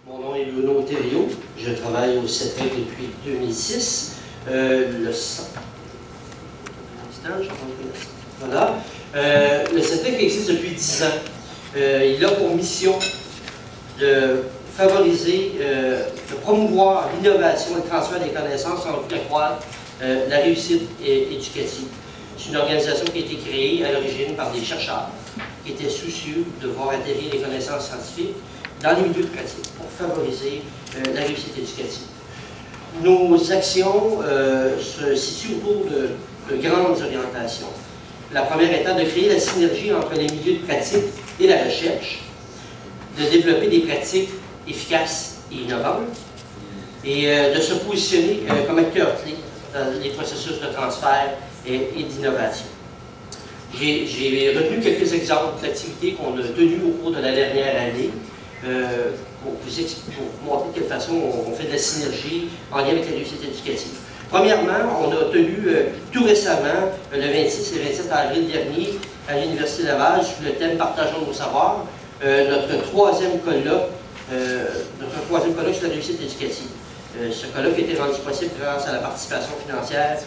Mon nom est Bruno Thériault. Je travaille au CETREC depuis 2006. Le CETREC existe depuis 10 ans. Il a pour mission de favoriser, de promouvoir l'innovation et le transfert des connaissances en vue d'accroître la réussite éducative. C'est une organisation qui a été créée à l'origine par des chercheurs qui étaient soucieux de voir atterrir les connaissances scientifiques dans les milieux pratiques pour favoriser la réussite éducative. Nos actions se situent autour de grandes orientations. La première étant de créer la synergie entre les milieux de pratique et la recherche, de développer des pratiques efficaces et innovantes, et de se positionner comme acteur clé dans les processus de transfert et d'innovation. J'ai retenu quelques exemples d'activités qu'on a tenues au cours de la dernière année pour vous montrer de quelle façon on fait de la synergie en lien avec la réussite éducative. Premièrement, on a tenu tout récemment, le 26 et 27 avril dernier, à l'Université Laval, sous le thème « Partageons nos savoirs », notre troisième colloque sur la réussite éducative. Ce colloque a été rendu possible grâce à la participation financière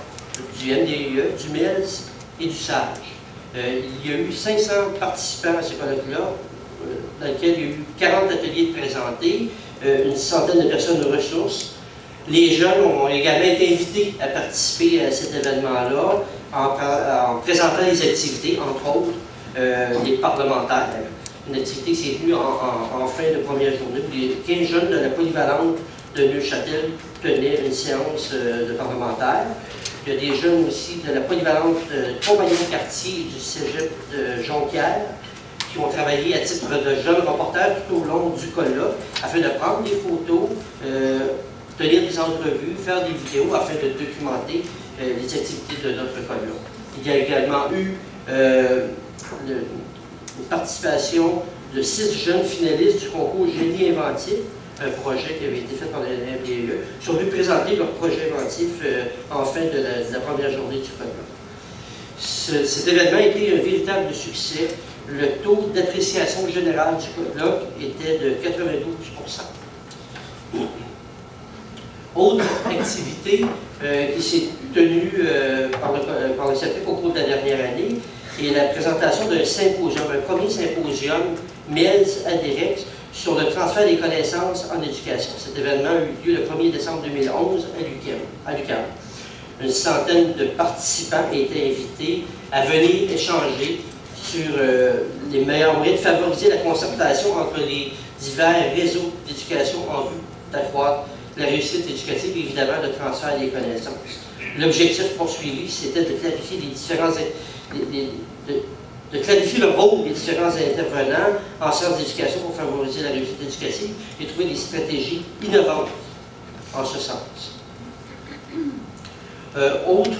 du MDIE, du MELS et du SAGE. Il y a eu 500 participants à ce colloque-là, dans lequel il y a eu 40 ateliers présentés, une centaine de personnes de ressources. Les jeunes ont également été invités à participer à cet événement-là en présentant les activités, entre autres les parlementaires. Une activité qui s'est tenue en fin de première journée où les 15 jeunes de la polyvalente de Neuchâtel tenaient une séance de parlementaires. Il y a des jeunes aussi de la polyvalente de Compagnon-Cartier et du cégep de Jonquière qui ont travaillé à titre de jeunes reporters tout au long du colloque afin de prendre des photos, tenir des entrevues, faire des vidéos afin de documenter les activités de notre colloque. Il y a également eu une participation de 6 jeunes finalistes du concours Génie inventif, un projet qui avait été fait par la MDE, qui sont venus présenter leur projet inventif en fin de la première journée du colloque. Cet événement a été un véritable succès. Le taux d'appréciation générale du colloque était de 92%. Autre activité qui s'est tenue par le CETREC au cours de la dernière année est la présentation d'un symposium, un premier symposium MELS-ADEREX sur le transfert des connaissances en éducation. Cet événement a eu lieu le 1er décembre 2011 à l'UQAM. Une centaine de participants étaient invités à venir échanger sur les meilleurs moyens de favoriser la concertation entre les divers réseaux d'éducation en vue d'accroître la réussite éducative et évidemment le transfert des connaissances. L'objectif poursuivi, c'était de clarifier clarifier le rôle des différents intervenants en sciences d'éducation pour favoriser la réussite éducative et trouver des stratégies innovantes en ce sens. Autre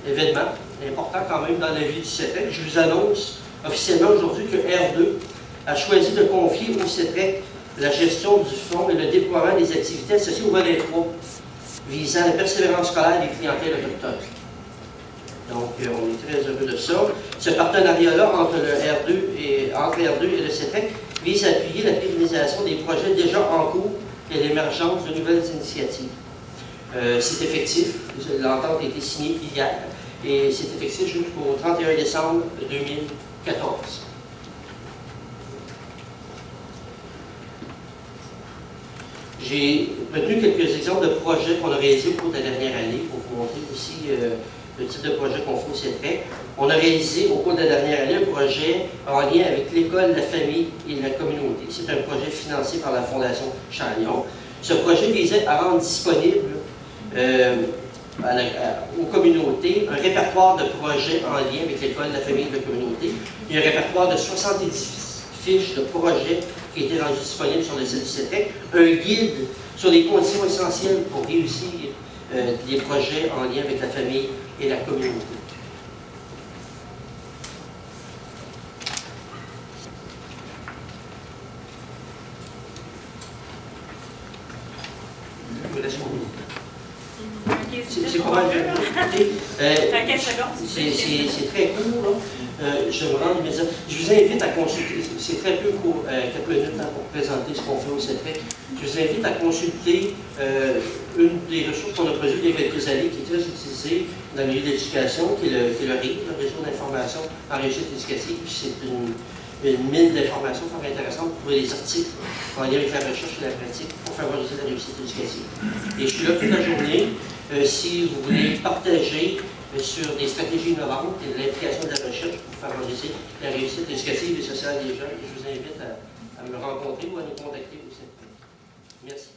événement important quand même dans la vie du CETREC, je vous annonce officiellement aujourd'hui que R2 a choisi de confier au CETREC la gestion du fonds et le déploiement des activités associées au volet 3 visant la persévérance scolaire des clientèles autochtones. Donc, on est très heureux de ça. Ce partenariat-là entre R2 et le CETREC vise à appuyer la pérennisation des projets déjà en cours et l'émergence de nouvelles initiatives. C'est effectif. L'entente a été signée hier et c'est effectif jusqu'au 31 décembre 2014. J'ai retenu quelques exemples de projets qu'on a réalisés au cours de la dernière année pour vous montrer aussi le type de projet qu'on fait au CETREC. On a réalisé au cours de la dernière année un projet en lien avec l'école, la famille et la communauté. C'est un projet financé par la Fondation Chagnon. Ce projet visait à rendre disponible aux communautés un répertoire de projets en lien avec l'école, la famille et la communauté. Il y a un répertoire de 70 fiches de projets qui a été rendu disponible sur le site du CETREC, un guide sur les conditions essentielles pour réussir des projets en lien avec la famille et la communauté. C'est pas mal. À quelle seconde? C'est très court, là. Je me rends immédiatement. Je vous invite à consulter, c'est très peu court, quelques minutes pour présenter ce qu'on fait au CETREC. Je vous invite à consulter une des ressources qu'on a produites il y a quelques années, qui est très utilisée dans le milieu de l'éducation, qui est le RIE, le réseau d'information en réussite éducative. C'est une mine d'informations fort intéressante pour trouver des articles en lien avec la recherche et la pratique pour favoriser la réussite éducative. Et je suis là toute la journée. Si vous voulez partager sur des stratégies innovantes et l'implication de la recherche pour favoriser la réussite éducative et sociale des jeunes, je vous invite à me rencontrer ou à nous contacter aussi. Merci.